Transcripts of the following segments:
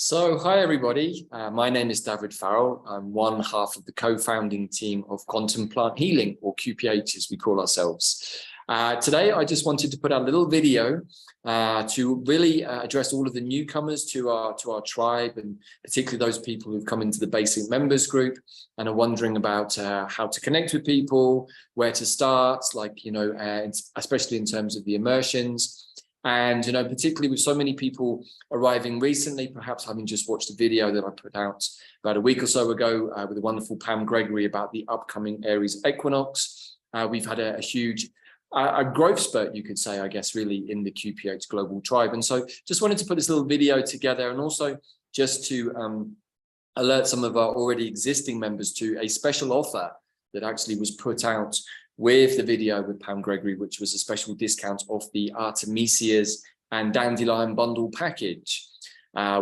Hi everybody, my name is David Farrell. I'm one half of the co-founding team of Quantum Plant Healing, or QPH as we call ourselves. Today I just wanted to put out a little video to really address all of the newcomers to our tribe, and particularly those people who've come into the basic members group and are wondering about how to connect with people, where to start, especially in terms of the immersions. And, particularly with so many people arriving recently, perhaps having just watched a video that I put out about a week or so ago with the wonderful Pam Gregory about the upcoming Aries equinox. We've had a huge growth spurt, you could say, I guess, really in the QPH global tribe. And so just wanted to put this little video together, and also just to alert some of our already existing members to a special offer that actually was put out with the video with Pam Gregory, which was a special discount off the Artemisias and Dandelion bundle package,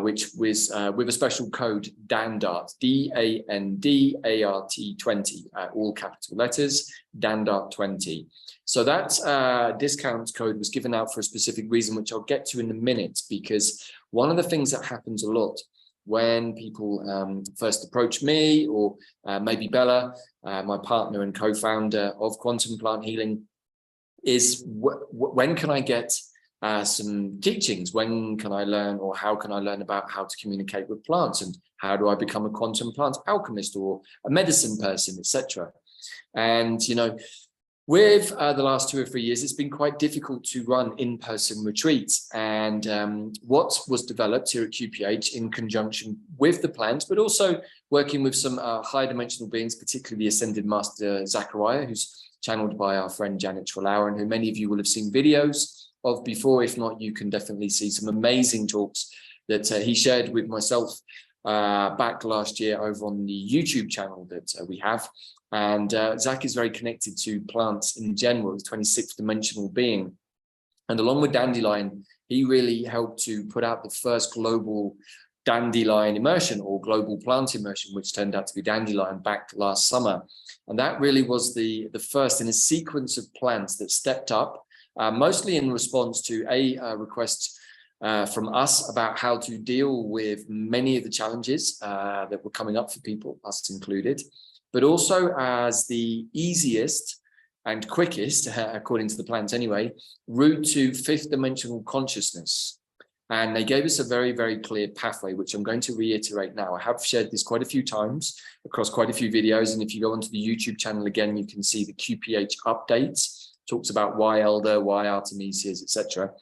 which was with a special code DANDART, DANDART 20, all capital letters, DANDART 20. So that discount code was given out for a specific reason, which I'll get to in a minute, because one of the things that happens a lot when people first approach me, or maybe Bella, my partner and co-founder of Quantum Plant Healing, is when can I get some teachings? When can I learn, or how can I learn about how to communicate with plants, and how do I become a quantum plant alchemist or a medicine person, etc. And with the last 2 or 3 years, it's been quite difficult to run in-person retreats. And what was developed here at QPH in conjunction with the plants, but also working with some high-dimensional beings, particularly the Ascended Master Zachariah, who's channeled by our friend Janet Trelauer, and who many of you will have seen videos of before. If not, you can definitely see some amazing talks that he shared with myself back last year over on the YouTube channel that we have. And Zach is very connected to plants in general, his 26th dimensional being. And along with Dandelion, he really helped to put out the first global dandelion immersion, or global plant immersion, which turned out to be Dandelion, back last summer. And that really was the first in a sequence of plants that stepped up, mostly in response to a request from us about how to deal with many of the challenges that were coming up for people, us included, but also as the easiest and quickest, according to the plans anyway, route to 5th dimensional consciousness. And they gave us a very, very clear pathway, which I'm going to reiterate now. I have shared this quite a few times across quite a few videos. And if you go onto the YouTube channel again, you can see the QPH updates, talks about why Elder, why Artemisias, etc.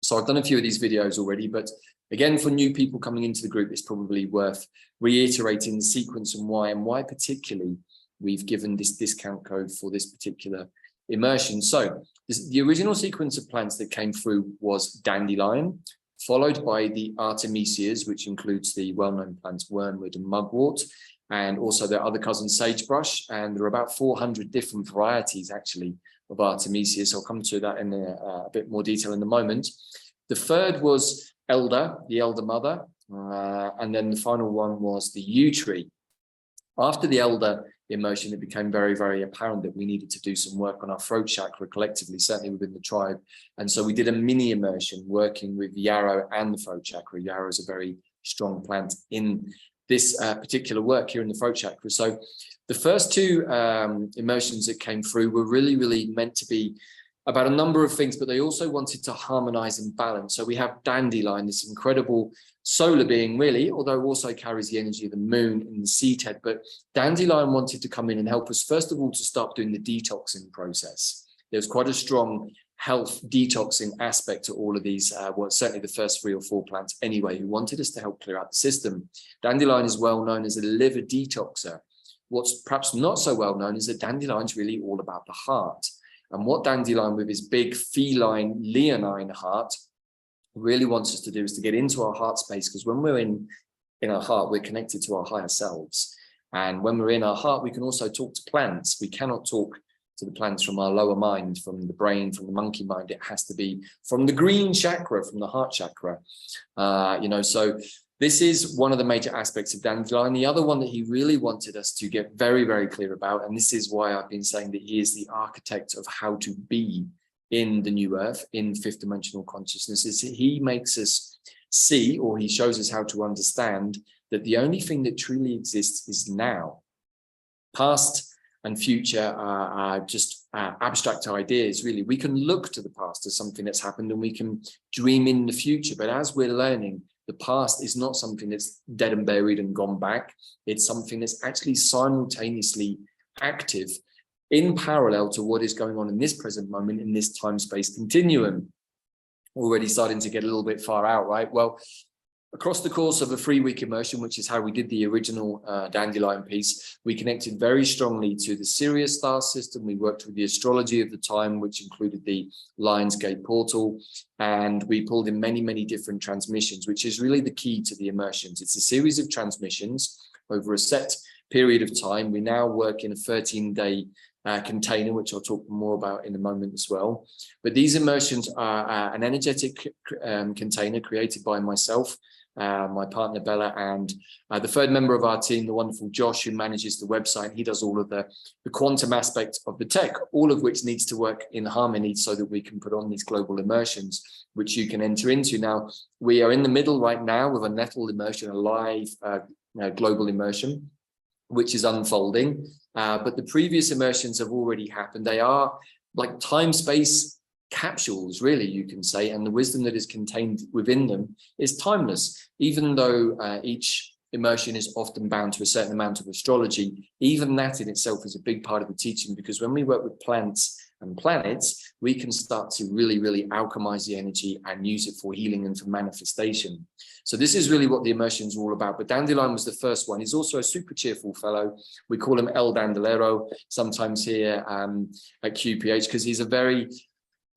So I've done a few of these videos already, but again, for new people coming into the group, it's probably worth reiterating the sequence and why particularly we've given this discount code for this particular immersion. So the original sequence of plants that came through was Dandelion, followed by the Artemisias, which includes the well-known plants wormwood and mugwort, and also their other cousin sagebrush. And there are about 400 different varieties actually of Artemisias. So I'll come to that in a bit more detail in a moment. The third was Elder, the Elder Mother, and then the final one was the yew tree. After the Elder immersion, it became very, very apparent that we needed to do some work on our throat chakra collectively, certainly within the tribe. And so we did a mini immersion working with yarrow and the throat chakra. Yarrow is a very strong plant in this particular work here in the throat chakra. So the first two immersions that came through were really, really meant to be about a number of things, but they also wanted to harmonize and balance. So we have Dandelion, this incredible solar being, really, although also carries the energy of the moon in the seed head. But Dandelion wanted to come in and help us, first of all, to start doing the detoxing process. There's quite a strong health detoxing aspect to all of these, well, certainly the first 3 or 4 plants anyway, who wanted us to help clear out the system. Dandelion is well known as a liver detoxer. What's perhaps not so well known is that Dandelion is really all about the heart. And what Dandelion, with his big feline leonine heart, really wants us to do is to get into our heart space, because when we're in our heart, we're connected to our higher selves. And when we're in our heart, we can also talk to plants. We cannot talk to the plants from our lower mind, from the brain, from the monkey mind. It has to be from the green chakra, from the heart chakra. So this is one of the major aspects of Dandelion. The other one that he really wanted us to get very, very clear about, and this is why I've been saying that he is the architect of how to be in the new earth, in fifth dimensional consciousness, is he makes us see, or he shows us how to understand, that the only thing that truly exists is now. Past and future are just abstract ideas, really. We can look to the past as something that's happened, and we can dream in the future. But as we're learning, the past is not something that's dead and buried and gone back. It's something that's actually simultaneously active in parallel to what is going on in this present moment, in this time-space continuum. Already starting to get a little bit far out, right? Well, across the course of a 3-week immersion, which is how we did the original Dandelion piece, we connected very strongly to the Sirius star system. We worked with the astrology of the time, which included the Lion's Gate portal, and we pulled in many, many different transmissions, which is really the key to the immersions. It's a series of transmissions over a set period of time. We now work in a 13-day container, which I'll talk more about in a moment as well. But these immersions are an energetic container created by myself, my partner Bella, and the third member of our team, the wonderful Josh, who manages the website. He does all of the quantum aspect of the tech, all of which needs to work in harmony so that we can put on these global immersions, which you can enter into. Now, we are in the middle right now with a nettle immersion, a live global immersion, which is unfolding. But the previous immersions have already happened. They are like time-space capsules, really, you can say, and the wisdom that is contained within them is timeless. Even though each immersion is often bound to a certain amount of astrology, even that in itself is a big part of the teaching, because when we work with plants and planets, we can start to really, really alchemize the energy and use it for healing and for manifestation. So this is really what the immersions are all about. But Dandelion was the first one. He's also a super cheerful fellow. We call him El Dandelero sometimes here at QPH, because he's a very,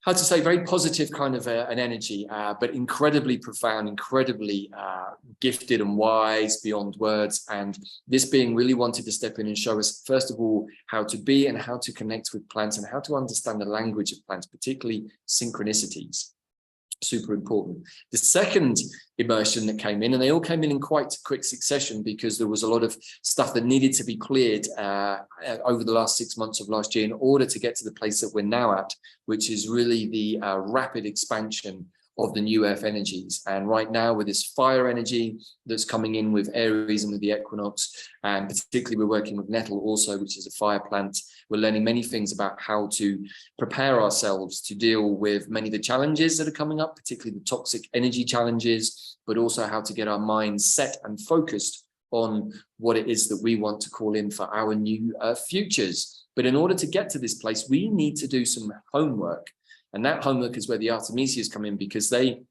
how to say, very positive kind of an energy, but incredibly profound, incredibly gifted and wise beyond words. And this being really wanted to step in and show us, first of all, how to be and how to connect with plants and how to understand the language of plants, particularly synchronicities. Super important. The second immersion that came in, and they all came in quite quick succession, because there was a lot of stuff that needed to be cleared over the last 6 months of last year in order to get to the place that we're now at, which is really the rapid expansion of the new earth energies. And right now, with this fire energy that's coming in with Aries and with the equinox, and particularly we're working with nettle also, which is a fire plant, we're learning many things about how to prepare ourselves to deal with many of the challenges that are coming up, particularly the toxic energy challenges, but also how to get our minds set and focused on what it is that we want to call in for our new futures. But in order to get to this place, we need to do some homework. And that homework is where the Artemisias come in, because they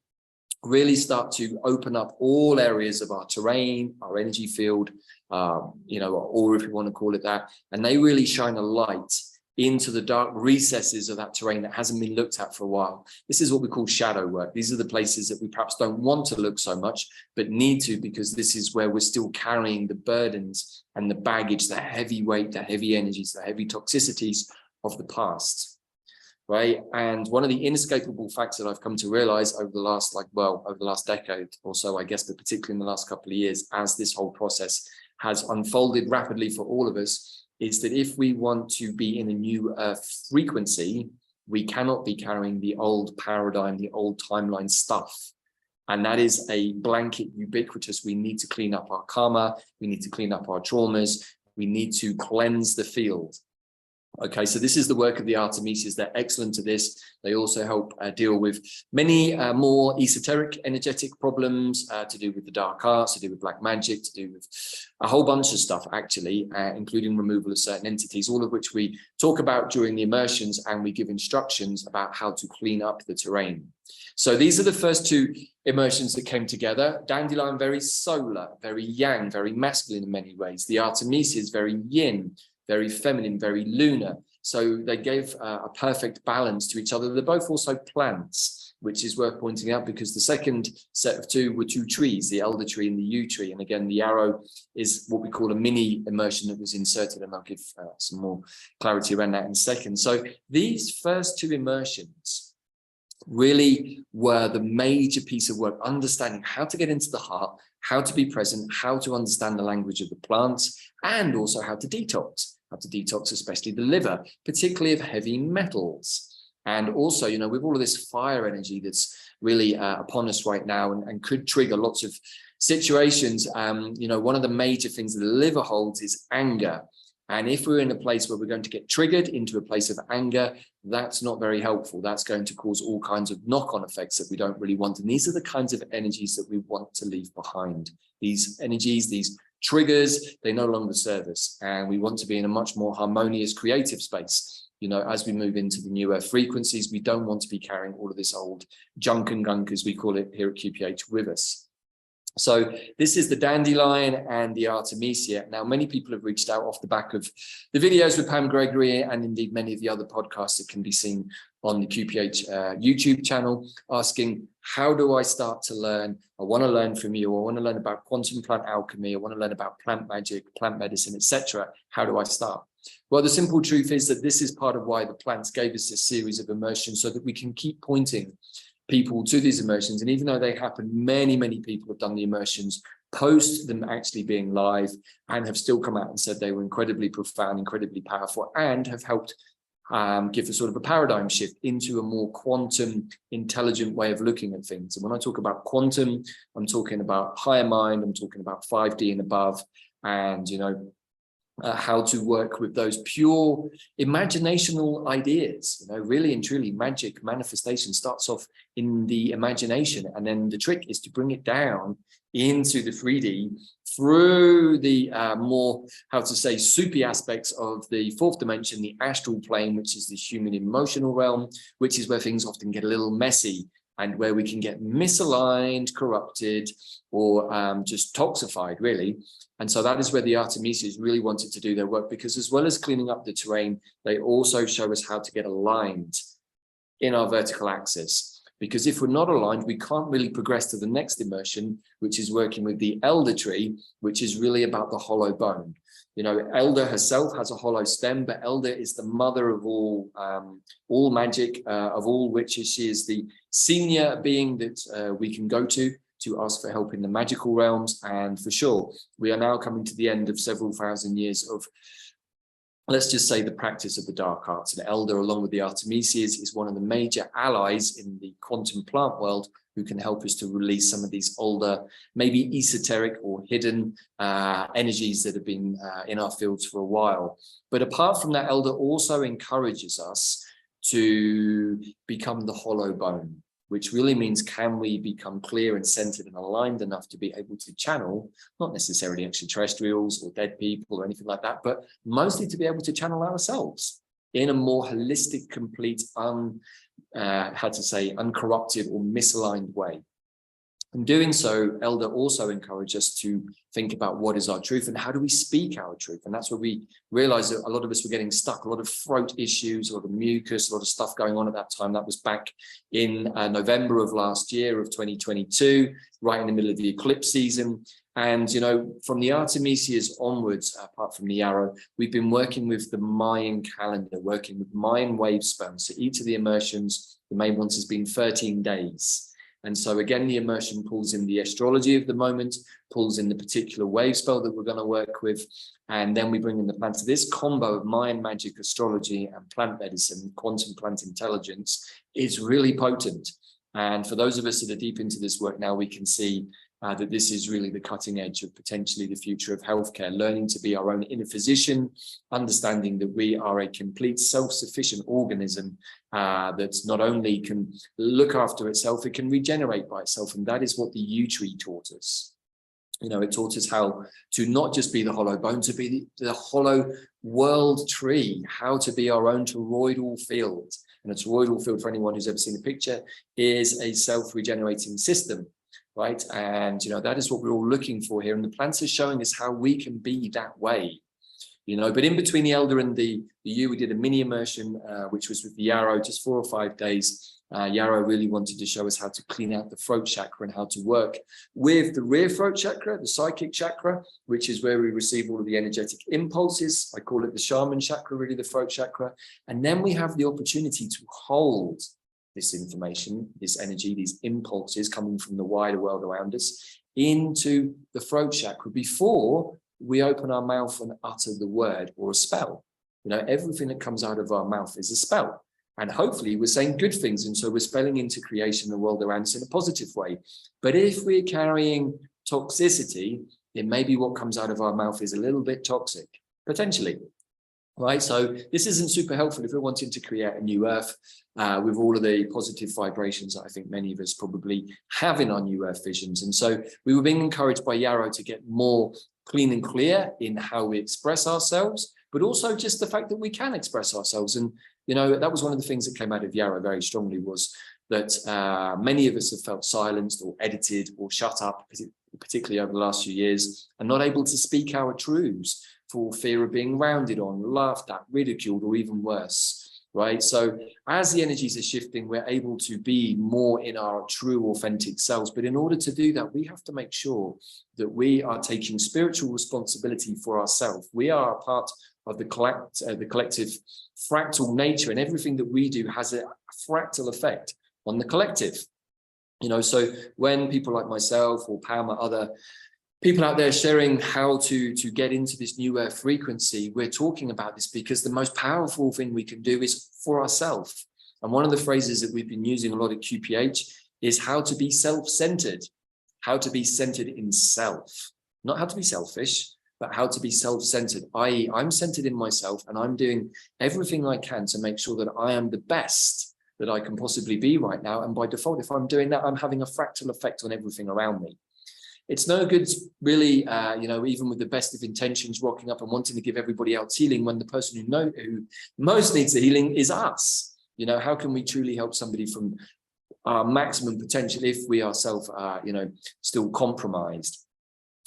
really start to open up all areas of our terrain, our energy field, or if you want to call it that. And they really shine a light into the dark recesses of that terrain that hasn't been looked at for a while. This is what we call shadow work. These are the places that we perhaps don't want to look so much, but need to, because this is where we're still carrying the burdens and the baggage, the heavy weight, the heavy energies, the heavy toxicities of the past. Right. And one of the inescapable facts that I've come to realize over the last, over the last decade or so, I guess, but particularly in the last couple of years, as this whole process has unfolded rapidly for all of us, is that if we want to be in a new earth frequency, we cannot be carrying the old paradigm, the old timeline stuff. And that is a blanket ubiquitous. We need to clean up our karma. We need to clean up our traumas. We need to cleanse the field. Okay, so this is the work of the Artemisias. They're excellent at this. They also help deal with many more esoteric energetic problems to do with the dark arts, to do with black magic, to do with a whole bunch of stuff, actually, including removal of certain entities, all of which we talk about during the immersions, and we give instructions about how to clean up the terrain. So these are the first two immersions that came together. Dandelion, very solar, very yang, very masculine in many ways. The Artemisias, very yin, very feminine, very lunar. So they gave a perfect balance to each other. They're both also plants, which is worth pointing out, because the second set of two were two trees, the elder tree and the yew tree. And again, the arrow is what we call a mini immersion that was inserted, and I'll give some more clarity around that in a second. So these first two immersions really were the major piece of work, understanding how to get into the heart, how to be present, how to understand the language of the plants, and also how to detox especially the liver, particularly of heavy metals. And also, with all of this fire energy that's really upon us right now and could trigger lots of situations, one of the major things that the liver holds is anger. And if we're in a place where we're going to get triggered into a place of anger, that's not very helpful. That's going to cause all kinds of knock-on effects that we don't really want. And these are the kinds of energies that we want to leave behind. These energies, these triggers, they no longer serve us. And we want to be in a much more harmonious, creative space. As we move into the newer frequencies, we don't want to be carrying all of this old junk and gunk, as we call it here at QPH, with us. So this is the Dandelion and the Artemisia. Now, many people have reached out off the back of the videos with Pam Gregory and indeed many of the other podcasts that can be seen on the QPH YouTube channel, asking, how do I start to learn? I want to learn from you. I want to learn about quantum plant alchemy. I want to learn about plant magic, plant medicine, etc. How do I start? Well, the simple truth is that this is part of why the plants gave us this series of immersions, so that we can keep pointing people to these immersions. And even though they happen, many people have done the immersions post them actually being live and have still come out and said they were incredibly profound, incredibly powerful, and have helped give a sort of a paradigm shift into a more quantum intelligent way of looking at things. And when I talk about quantum, I'm talking about higher mind, I'm talking about 5D and above, and how to work with those pure imaginational ideas. Really and truly, magic manifestation starts off in the imagination, and then the trick is to bring it down into the 3D through the more, soupy aspects of the fourth dimension, the astral plane, which is the human emotional realm, which is where things often get a little messy and where we can get misaligned, corrupted, or just toxified, really. And so that is where the Artemisias really wanted to do their work, because as well as cleaning up the terrain, they also show us how to get aligned in our vertical axis. Because if we're not aligned, we can't really progress to the next immersion, which is working with the elder tree, which is really about the hollow bone. Elder herself has a hollow stem, but Elder is the mother of all magic, of all witches. She is the senior being that we can go to ask for help in the magical realms. And for sure, we are now coming to the end of several thousand years of, let's just say, the practice of the dark arts. And Elder, along with the Artemisias, is one of the major allies in the quantum plant world who can help us to release some of these older, maybe esoteric or hidden energies that have been in our fields for a while. But apart from that, Elder also encourages us to become the hollow bone, which really means, can we become clear and centered and aligned enough to be able to channel, not necessarily extraterrestrials or dead people or anything like that, but mostly to be able to channel ourselves in a more holistic, complete, uncorrupted or misaligned way. In doing so, Elder also encouraged us to think about what is our truth and how do we speak our truth. And that's where we realized that a lot of us were getting stuck, a lot of throat issues, a lot of mucus, a lot of stuff going on at that time. That was back in November of last year of 2022, right in the middle of the eclipse season. And, from the Artemisias onwards, apart from the arrow, we've been working with the Mayan calendar, working with Mayan wave spans. So each of the immersions, the main ones, has been 13 days. And so again, the immersion pulls in the astrology of the moment, pulls in the particular wave spell that we're going to work with. And then we bring in the plants. So this combo of Mayan magic, astrology, and plant medicine, quantum plant intelligence, is really potent. And for those of us that are deep into this work now, we can see that this is really the cutting edge of potentially the future of healthcare, learning to be our own inner physician, understanding that we are a complete self-sufficient organism that not only can look after itself, it can regenerate by itself. And that is what the yew tree taught us. It taught us how to not just be the hollow bone, to be the hollow world tree, how to be our own toroidal field. And a toroidal field, for anyone who's ever seen a picture, is a self-regenerating system. Right. And, that is what we're all looking for here. And the plants are showing us how we can be that way, but in between the elder and the yew, we did a mini immersion, which was with the yarrow, just 4 or 5 days. Yarrow really wanted to show us how to clean out the throat chakra and how to work with the rear throat chakra, the psychic chakra, which is where we receive all of the energetic impulses. I call it the shaman chakra, really the throat chakra. And then we have the opportunity to hold this information, this energy, these impulses coming from the wider world around us into the throat chakra before we open our mouth and utter the word or a spell. Everything that comes out of our mouth is a spell. And hopefully we're saying good things. And so we're spelling into creation the world around us in a positive way. But if we're carrying toxicity, then maybe what comes out of our mouth is a little bit toxic, potentially. Right, so this isn't super helpful if we're wanting to create a new earth with all of the positive vibrations that I think many of us probably have in our new earth visions. And so we were being encouraged by Yarrow to get more clean and clear in how we express ourselves, but also just the fact that we can express ourselves. And, you know, that was one of the things that came out of Yarrow very strongly, was that many of us have felt silenced or edited or shut up, particularly over the last few years, and not able to speak our truths for fear of being rounded on, laughed at, ridiculed, or even worse, right? So as the energies are shifting, we're able to be more in our true, authentic selves. But in order to do that, we have to make sure that we are taking spiritual responsibility for ourselves. We are a part of the collective fractal nature, and everything that we do has a fractal effect on the collective. You know, so when people like myself or Pam or other people out there sharing how to get into this new earth frequency, we're talking about this because the most powerful thing we can do is for ourselves. And one of the phrases that we've been using a lot at QPH is how to be self-centered, how to be centered in self, not how to be selfish, but how to be self-centered, i.e. I'm centered in myself and I'm doing everything I can to make sure that I am the best that I can possibly be right now. And by default, if I'm doing that, I'm having a fractal effect on everything around me. It's no good, really, you know, even with the best of intentions, rocking up and wanting to give everybody else healing when the person who most needs the healing is us. You know, how can we truly help somebody from our maximum potential if we ourselves are, you know, still compromised?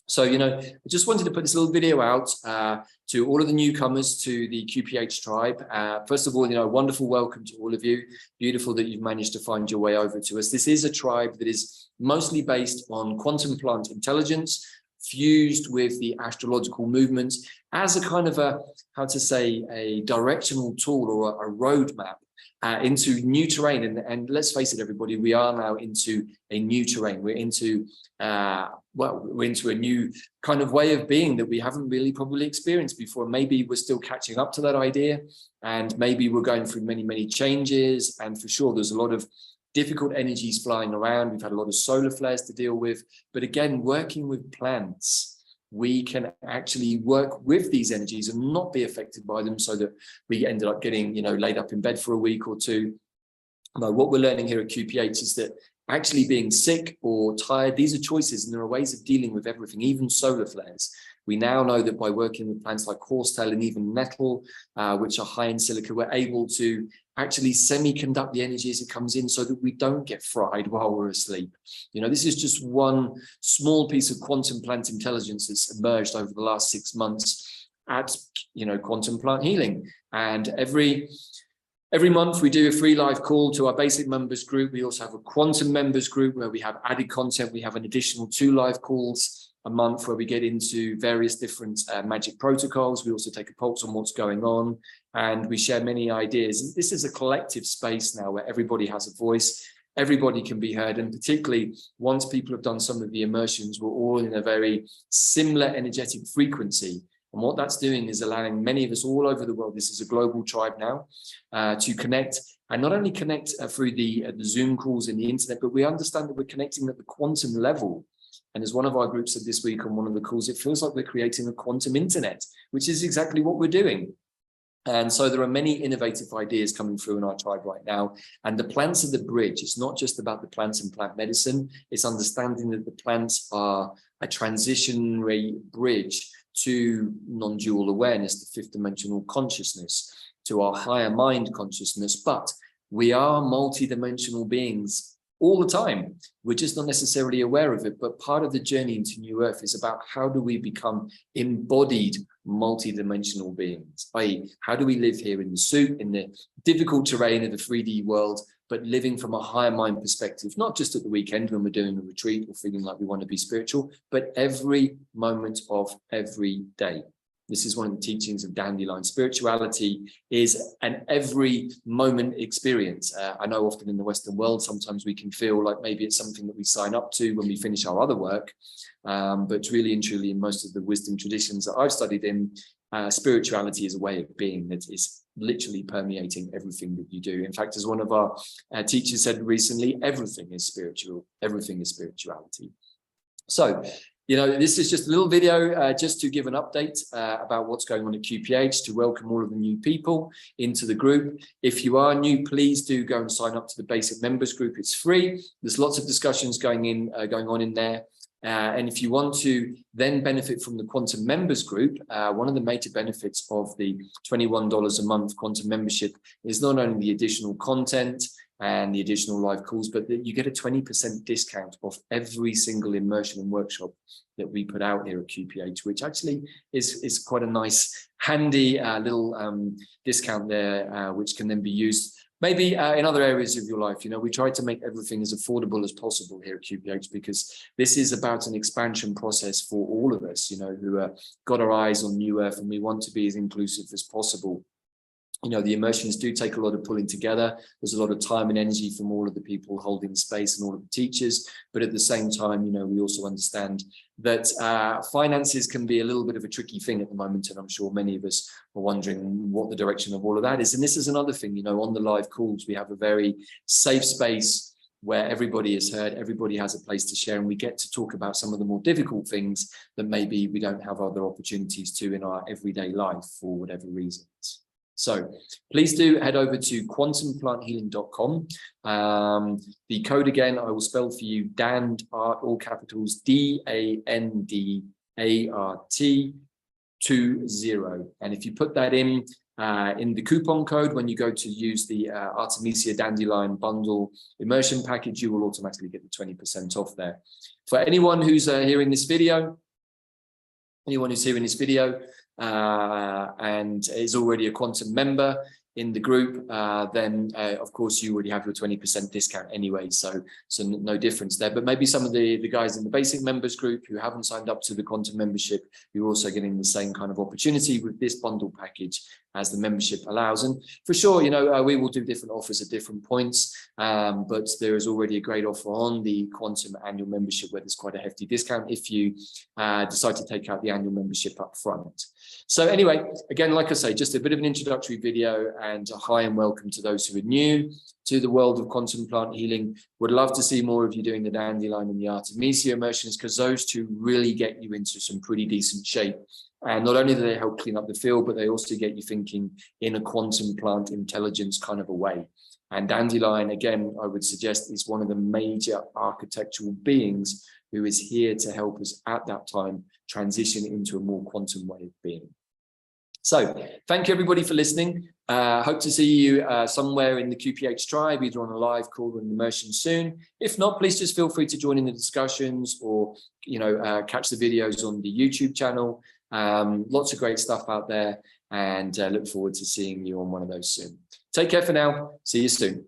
So, you know, I just wanted to put this little video out to all of the newcomers to the QPH tribe. First of all, you know, wonderful welcome to all of you. Beautiful that you've managed to find your way over to us. This is a tribe that is mostly based on quantum plant intelligence, fused with the astrological movement as a kind of a, how to say, a directional tool or a roadmap into new terrain. And let's face it, everybody, we are now into a new terrain. We're into we're into a new kind of way of being that we haven't really probably experienced before. Maybe we're still catching up to that idea, and maybe we're going through many, many changes. And for sure, there's a lot of difficult energies flying around. We've had a lot of solar flares to deal with. But again, working with plants, we can actually work with these energies and not be affected by them, so that we ended up getting, you know, laid up in bed for a week or two. No, what we're learning here at QPH is that actually being sick or tired, these are choices, and there are ways of dealing with everything, even solar flares. We now know that by working with plants like horsetail and even nettle, which are high in silica, we're able to actually semiconduct the energy as it comes in so that we don't get fried while we're asleep. You know, this is just one small piece of quantum plant intelligence that's emerged over the last 6 months at, you know, quantum plant healing. And every month we do a free live call to our basic members group. We also have a quantum members group where we have added content. We have an additional 2 live calls a month where we get into various different magic protocols. We also take a pulse on what's going on, and we share many ideas. This is a collective space now where everybody has a voice, everybody can be heard, and particularly once people have done some of the immersions, we're all in a very similar energetic frequency. And what that's doing is allowing many of us all over the world, this is a global tribe now, to connect, and not only connect through the Zoom calls and the internet, but we understand that we're connecting at the quantum level. And as one of our groups said this week on one of the calls, it feels like we're creating a quantum internet, which is exactly what we're doing. And so there are many innovative ideas coming through in our tribe right now. And the plants are the bridge. It's not just about the plants and plant medicine. It's understanding that the plants are a transitionary bridge to non-dual awareness, the 5th dimensional consciousness, to our higher mind consciousness. But we are multi-dimensional beings all the time. We're just not necessarily aware of it. But part of the journey into New Earth is about how do we become embodied multi-dimensional beings, i.e. how do we live here in the suit, in the difficult terrain of the 3D world, but living from a higher mind perspective, not just at the weekend when we're doing a retreat or feeling like we want to be spiritual, but every moment of every day. This is one of the teachings of Dandelion. Spirituality is an every moment experience. I know often in the Western world, sometimes we can feel like maybe it's something that we sign up to when we finish our other work. But really and truly, in most of the wisdom traditions that I've studied in, spirituality is a way of being that is literally permeating everything that you do. In fact, as one of our teachers said recently, everything is spiritual, everything is spirituality. So, this is just a little video just to give an update about what's going on at QPH, to welcome all of the new people into the group. If you are new, please do go and sign up to the basic members group. It's free. There's lots of discussions going on in there. And if you want to then benefit from the Quantum members group, one of the major benefits of the $21 a month Quantum membership is not only the additional content and the additional live calls, but that you get a 20% discount off every single immersion and workshop that we put out here at QPH, which actually is quite a nice, handy little discount there, which can then be used maybe in other areas of your life. We try to make everything as affordable as possible here at QPH, because this is about an expansion process for all of us, who got our eyes on New Earth, and we want to be as inclusive as possible. The immersions do take a lot of pulling together. There's a lot of time and energy from all of the people holding space and all of the teachers. But at the same time, we also understand that finances can be a little bit of a tricky thing at the moment. And I'm sure many of us are wondering what the direction of all of that is. And this is another thing, on the live calls, we have a very safe space where everybody is heard, everybody has a place to share, and we get to talk about some of the more difficult things that maybe we don't have other opportunities to in our everyday life for whatever reasons. So please do head over to quantumplanthealing.com. The code again, I will spell for you, DAND, all capitals, DANDART 20. And if you put that in the coupon code, when you go to use the Artemisia Dandelion bundle immersion package, you will automatically get the 20% off there. For anyone who's hearing this video, and is already a Quantum member in the group, then of course you already have your 20% discount anyway, so no difference there. But maybe some of the guys in the basic members group who haven't signed up to the Quantum membership, you're also getting the same kind of opportunity with this bundle package as the membership allows. And for sure, we will do different offers at different points, but there is already a great offer on the Quantum annual membership where there's quite a hefty discount if you decide to take out the annual membership up front. So anyway, again, like I say, just a bit of an introductory video, and a hi and welcome to those who are new to the world of quantum plant healing. Would love to see more of you doing the Dandelion and the Artemisia immersions, because those two really get you into some pretty decent shape. And not only do they help clean up the field, but they also get you thinking in a quantum plant intelligence kind of a way. And Dandelion, again, I would suggest, is one of the major architectural beings who is here to help us at that time transition into a more quantum way of being. So thank you everybody for listening. Hope to see you somewhere in the QPH tribe, either on a live call or an immersion soon. If not, please just feel free to join in the discussions, or catch the videos on the YouTube channel. Lots of great stuff out there, and look forward to seeing you on one of those soon. Take care for now. See you soon.